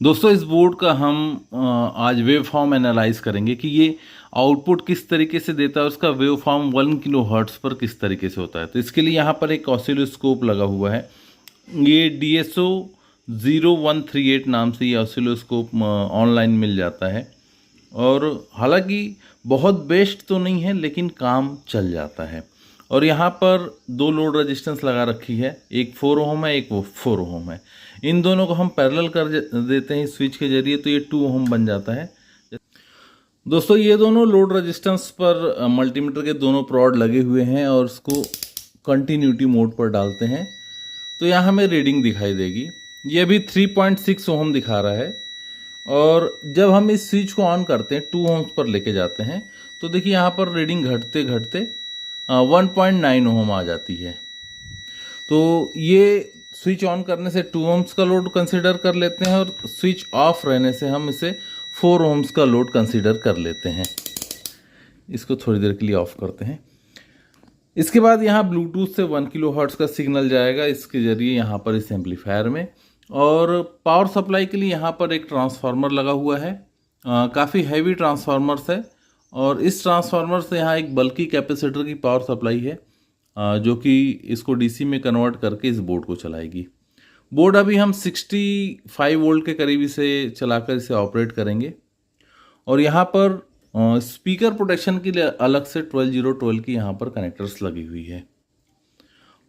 दोस्तों इस बोर्ड का हम आज वेव फॉर्म एनालाइज करेंगे कि ये आउटपुट किस तरीके से देता है, उसका वेव फॉर्म 1 किलो हर्ट्स पर किस तरीके से होता है। तो इसके लिए यहाँ पर एक ऑसिलोस्कोप लगा हुआ है। ये DSO 0138 नाम से ये ऑसिलोस्कोप ऑनलाइन मिल जाता है और हालांकि बहुत बेस्ट तो नहीं है लेकिन काम चल जाता है। और यहाँ पर दो लोड रेजिस्टेंस लगा रखी है, एक 4 ओम है, एक 4 ओम है। इन दोनों को हम पैरेलल कर देते हैं स्विच के जरिए तो ये 2 ओम बन जाता है। दोस्तों ये दोनों लोड रेजिस्टेंस पर मल्टीमीटर के दोनों प्रोड लगे हुए हैं और उसको कंटिन्यूटी मोड पर डालते हैं तो यहाँ हमें रीडिंग दिखाई देगी। ये अभी 3.6 ओम दिखा रहा है और जब हम इस स्विच को ऑन करते हैं 2 ओम्स पर लेके जाते हैं तो देखिए यहाँ पर रीडिंग घटते घटते 1.9 ओम आ जाती है। तो ये स्विच ऑन करने से 2 ओम्स का लोड कंसीडर कर लेते हैं और स्विच ऑफ रहने से हम इसे 4 ओम्स का लोड कंसीडर कर लेते हैं। इसको थोड़ी देर के लिए ऑफ करते हैं। इसके बाद यहाँ ब्लूटूथ से 1 किलो हर्ट्ज का सिग्नल जाएगा इसके ज़रिए यहाँ पर इस एम्पलीफायर में। और पावर सप्लाई के लिए यहाँ पर एक ट्रांसफार्मर लगा हुआ है, काफ़ी हैवी ट्रांसफार्मर्स है और इस ट्रांसफार्मर से यहाँ एक बल्कि कैपेसिटर की पावर सप्लाई है जो कि इसको DC में कन्वर्ट करके इस बोर्ड को चलाएगी। बोर्ड अभी हम 65 वोल्ट के करीब इसे चलाकर इसे ऑपरेट करेंगे। और यहाँ पर स्पीकर प्रोटेक्शन के लिए अलग से 12012 की यहाँ पर कनेक्टर्स लगी हुई है।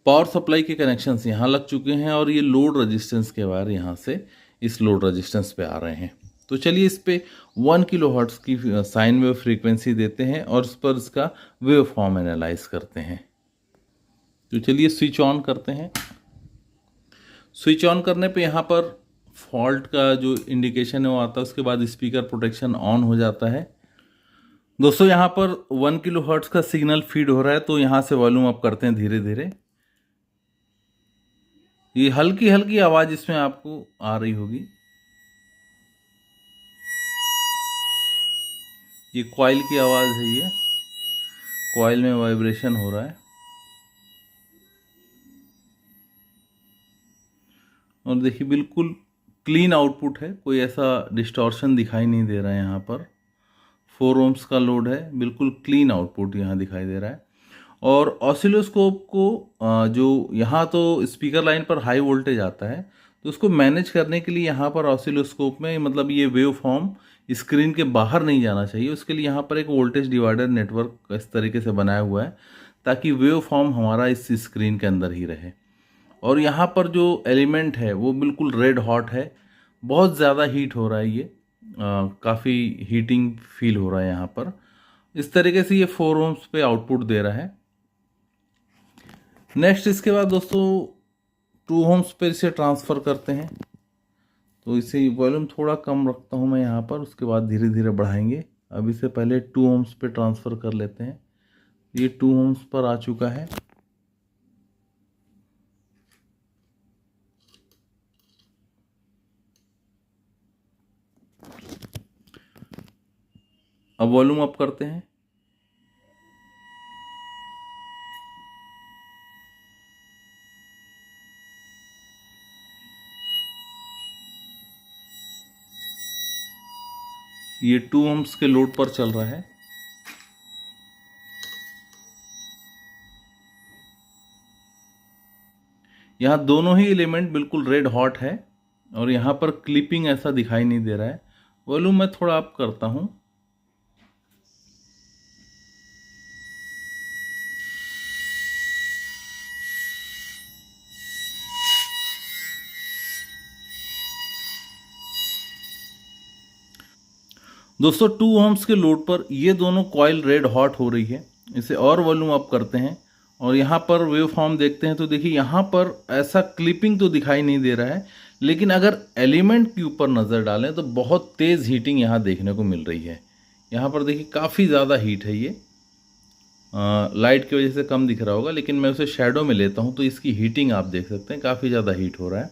पावर सप्लाई के कनेक्शंस यहाँ लग चुके हैं और ये लोड रेजिस्टेंस के वायर यहाँ से इस लोड रेजिस्टेंस पे आ रहे हैं। तो चलिए इस पे 1 किलो हर्ट्ज की साइन वेव फ्रीक्वेंसी देते हैं और इस पर इसका वेव फॉर्म एनालाइज करते हैं। तो चलिए स्विच ऑन करते हैं। स्विच ऑन करने पे यहाँ पर फॉल्ट का जो इंडिकेशन है वो आता है, उसके बाद स्पीकर प्रोटेक्शन ऑन हो जाता है। दोस्तों यहाँ पर 1 किलो हर्ट्ज का सिग्नल फीड हो रहा है तो यहाँ से वॉल्यूम अप करते हैं धीरे धीरे। ये हल्की हल्की आवाज़ इसमें आपको आ रही होगी। ये कॉइल की आवाज़ है, ये कॉइल में वाइब्रेशन हो रहा है और देखिए बिल्कुल क्लीन आउटपुट है, कोई ऐसा डिस्टॉर्शन दिखाई नहीं दे रहा है। यहाँ पर 4 ओम्स का लोड है, बिल्कुल क्लीन आउटपुट यहाँ दिखाई दे रहा है। और ऑसिलोस्कोप को जो यहाँ तो स्पीकर लाइन पर हाई वोल्टेज आता है तो उसको मैनेज करने के लिए यहाँ पर ऑसिलोस्कोप में मतलब ये वेव फॉर्म स्क्रीन के बाहर नहीं जाना चाहिए, उसके लिए यहाँ पर एक वोल्टेज डिवाइडर नेटवर्क इस तरीके से बनाया हुआ है ताकि वेव फॉर्म हमारा इस स्क्रीन के अंदर ही रहे। और यहाँ पर जो एलिमेंट है वो बिल्कुल रेड हॉट है, बहुत ज़्यादा हीट हो रहा है, ये काफ़ी हीटिंग फील हो रहा है यहाँ पर। इस तरीके से ये 4 ओम्स पे आउटपुट दे रहा है। नेक्स्ट इसके बाद दोस्तों 2 ओम्स पे इसे ट्रांसफ़र करते हैं। तो इसे वॉल्यूम थोड़ा कम रखता हूँ मैं यहाँ पर, उसके बाद धीरे धीरे बढ़ाएंगे। अब इसे पहले 2 ओम्स पे ट्रांसफ़र कर लेते हैं। ये 2 ओम्स पर आ चुका है। अब वॉल्यूम अप करते हैं। ये 2 ओम्स के लोड पर चल रहा है। यहाँ दोनों ही एलिमेंट बिल्कुल रेड हॉट है और यहाँ पर क्लिपिंग ऐसा दिखाई नहीं दे रहा है। वॉल्यूम मैं थोड़ा अप करता हूँ। दोस्तों 2 ओम्स के लोड पर ये दोनों कॉइल रेड हॉट हो रही है। इसे और वॉल्यूम अप करते हैं और यहाँ पर वेव फॉर्म देखते हैं तो देखिए यहाँ पर ऐसा क्लिपिंग तो दिखाई नहीं दे रहा है, लेकिन अगर एलिमेंट के ऊपर नज़र डालें तो बहुत तेज़ हीटिंग यहाँ देखने को मिल रही है। यहाँ पर देखिए काफ़ी ज़्यादा हीट है। ये लाइट की वजह से कम दिख रहा होगा लेकिन मैं उसे शेडो में लेता हूँ तो इसकी हीटिंग आप देख सकते हैं, काफ़ी ज़्यादा हीट हो रहा है।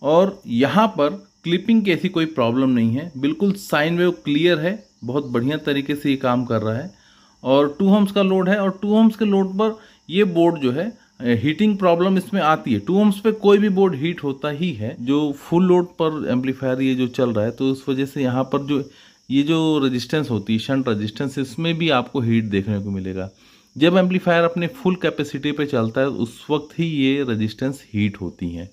और यहाँ पर क्लिपिंग की ऐसी कोई प्रॉब्लम नहीं है, बिल्कुल साइन वेव क्लियर है, बहुत बढ़िया तरीके से ये काम कर रहा है। और 2 ओम्स का लोड है और 2 ओम्स के लोड पर ये बोर्ड जो है हीटिंग प्रॉब्लम इसमें आती है। 2 ohms पे कोई भी बोर्ड हीट होता ही है। जो फुल लोड पर एम्पलीफायर ये जो चल रहा है, तो उस वजह से यहाँ पर जो ये जो रेजिस्टेंस होती है, शंट रेजिस्टेंस, इसमें भी आपको हीट देखने को मिलेगा। जब एम्पलीफायर अपने फुल कैपेसिटी पे चलता है उस वक्त ही ये रेजिस्टेंस हीट होती हैं।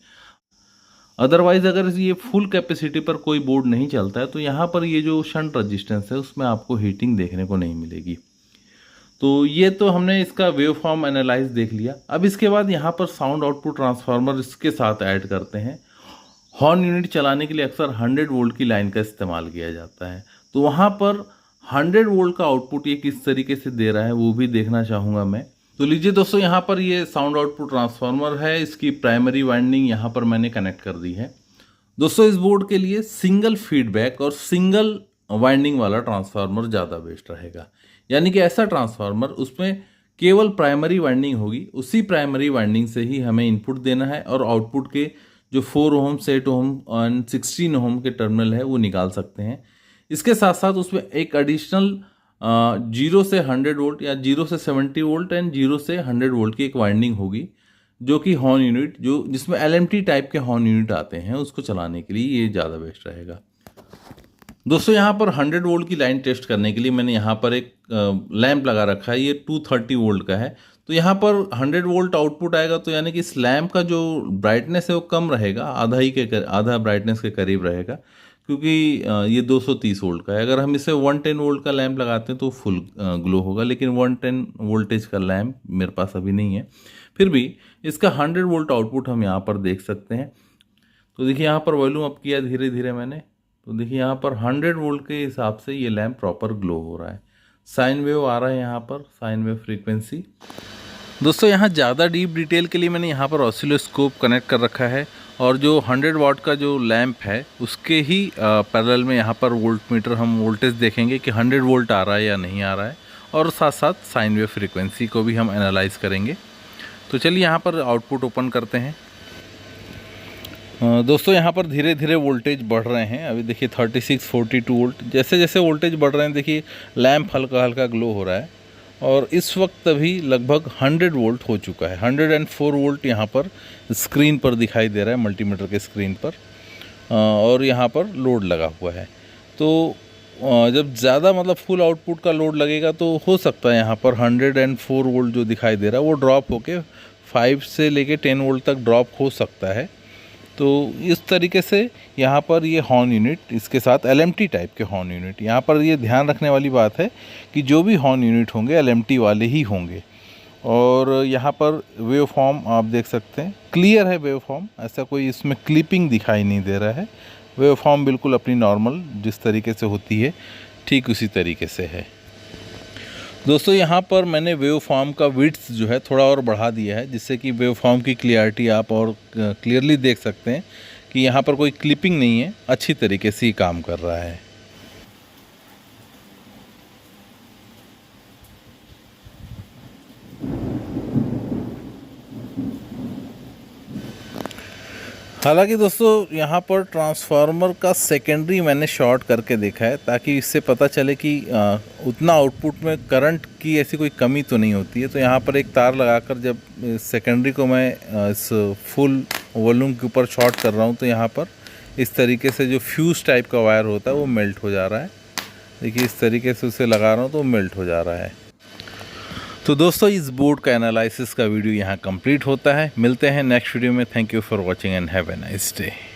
अदरवाइज अगर ये फुल कैपेसिटी पर कोई बोर्ड नहीं चलता है तो यहाँ पर ये जो शंट रेजिस्टेंस है उसमें आपको हीटिंग देखने को नहीं मिलेगी। तो ये तो हमने इसका वेव फॉर्म एनालाइज देख लिया। अब इसके बाद यहाँ पर साउंड आउटपुट ट्रांसफार्मर इसके साथ ऐड करते हैं। हॉर्न यूनिट चलाने के लिए अक्सर 100 वोल्ट की लाइन का इस्तेमाल किया जाता है, तो वहाँ पर 100 वोल्ट का आउटपुट ये किस तरीके से दे रहा है वो भी देखना चाहूँगा मैं। तो लीजिए दोस्तों, यहाँ पर ये साउंड आउटपुट ट्रांसफार्मर है, इसकी प्राइमरी वाइंडिंग यहाँ पर मैंने कनेक्ट कर दी है। दोस्तों, इस बोर्ड के लिए सिंगल फीडबैक और सिंगल वाइंडिंग वाला ट्रांसफार्मर ज़्यादा बेस्ट रहेगा। यानी कि ऐसा ट्रांसफार्मर उसमें केवल प्राइमरी वाइंडिंग होगी, उसी प्राइमरी वाइंडिंग से ही हमें इनपुट देना है और आउटपुट के जो 4 ओम, 8 ओम और 16 ओम के टर्मिनल है वो निकाल सकते हैं। इसके साथ साथ उसमें एक एडिशनल 0 से 100 वोल्ट या 0 से 70 वोल्ट एंड 0 से 100 वोल्ट की एक वाइंडिंग होगी, जो कि हॉर्न यूनिट जो जिसमें LMT टाइप के हॉर्न यूनिट आते हैं उसको चलाने के लिए ये ज़्यादा बेस्ट रहेगा। दोस्तों, यहाँ पर 100 वोल्ट की लाइन टेस्ट करने के लिए मैंने यहाँ पर एक लैंप लगा रखा है। ये 230 वोल्ट का है, तो यहाँ पर 100 वोल्ट आउटपुट आएगा, तो यानी कि इस लैंप का जो ब्राइटनेस है वो कम रहेगा, आधा ब्राइटनेस के करीब रहेगा, क्योंकि ये 230 वोल्ट का है। अगर हम इसे 110 वोल्ट का लैंप लगाते हैं तो फुल ग्लो होगा, लेकिन 110 वोल्टेज का लैंप मेरे पास अभी नहीं है। फिर भी इसका 100 वोल्ट आउटपुट हम यहाँ पर देख सकते हैं। तो देखिए, यहाँ पर वॉल्यूम अप किया धीरे धीरे मैंने, तो देखिए यहाँ पर 100 वोल्ट के हिसाब से ये लैंप प्रॉपर ग्लो हो रहा है। साइन वेव आ रहा है यहाँ पर, साइन वेव फ्रीक्वेंसी। दोस्तों, यहाँ ज़्यादा डीप डिटेल के लिए मैंने यहाँ पर ऑसिलोस्कोप कनेक्ट कर रखा है, और जो 100 वाट का जो लैंप है उसके ही पैरेलल में यहाँ पर वोल्ट मीटर हम वोल्टेज देखेंगे कि 100 वोल्ट आ रहा है या नहीं आ रहा है, और साथ साथ साइन वेव फ्रीक्वेंसी को भी हम एनालाइज करेंगे। तो चलिए यहाँ पर आउटपुट ओपन करते हैं। दोस्तों, यहाँ पर धीरे धीरे वोल्टेज बढ़ रहे हैं। अभी देखिए 36, 42 वोल्ट, जैसे जैसे वोल्टेज बढ़ रहे हैं देखिए लैंप हल्का हल्का ग्लो हो रहा है, और इस वक्त अभी लगभग 100 वोल्ट हो चुका है। 104 वोल्ट यहाँ पर स्क्रीन पर दिखाई दे रहा है, मल्टीमीटर के स्क्रीन पर, और यहाँ पर लोड लगा हुआ है। तो जब ज़्यादा मतलब फुल आउटपुट का लोड लगेगा तो हो सकता है यहाँ पर 104 वोल्ट जो दिखाई दे रहा है वो ड्रॉप होके 5 से लेके 10 वोल्ट तक ड्रॉप हो सकता है। तो इस तरीके से यहाँ पर ये हॉर्न यूनिट, इसके साथ LMT टाइप के हॉर्न यूनिट, यहाँ पर ये ध्यान रखने वाली बात है कि जो भी हॉर्न यूनिट होंगे LMT वाले ही होंगे। और यहाँ पर वेव फॉर्म आप देख सकते हैं, क्लियर है वेव फॉर्म, ऐसा कोई इसमें क्लिपिंग दिखाई नहीं दे रहा है। वेव फॉर्म बिल्कुल अपनी नॉर्मल जिस तरीके से होती है ठीक उसी तरीके से है। दोस्तों, यहाँ पर मैंने वेव फॉर्म का विड्थ जो है थोड़ा और बढ़ा दिया है, जिससे कि वेव फॉर्म की क्लियरिटी आप और क्लियरली देख सकते हैं कि यहाँ पर कोई क्लिपिंग नहीं है, अच्छी तरीके से ही काम कर रहा है। हालांकि दोस्तों, यहाँ पर ट्रांसफार्मर का सेकेंडरी मैंने शॉर्ट करके देखा है, ताकि इससे पता चले कि उतना आउटपुट में करंट की ऐसी कोई कमी तो नहीं होती है। तो यहाँ पर एक तार लगाकर जब सेकेंडरी को मैं इस फुल वॉल्यूम के ऊपर शॉर्ट कर रहा हूँ, तो यहाँ पर इस तरीके से जो फ्यूज़ टाइप का वायर होता है वो मेल्ट हो जा रहा है। देखिए, इस तरीके से उसे लगा रहा हूँ तो मेल्ट हो जा रहा है। तो दोस्तों, इस बोर्ड का एनालिसिस का वीडियो यहाँ कंप्लीट होता है। मिलते हैं नेक्स्ट वीडियो में। Thank you for watching and have a nice day.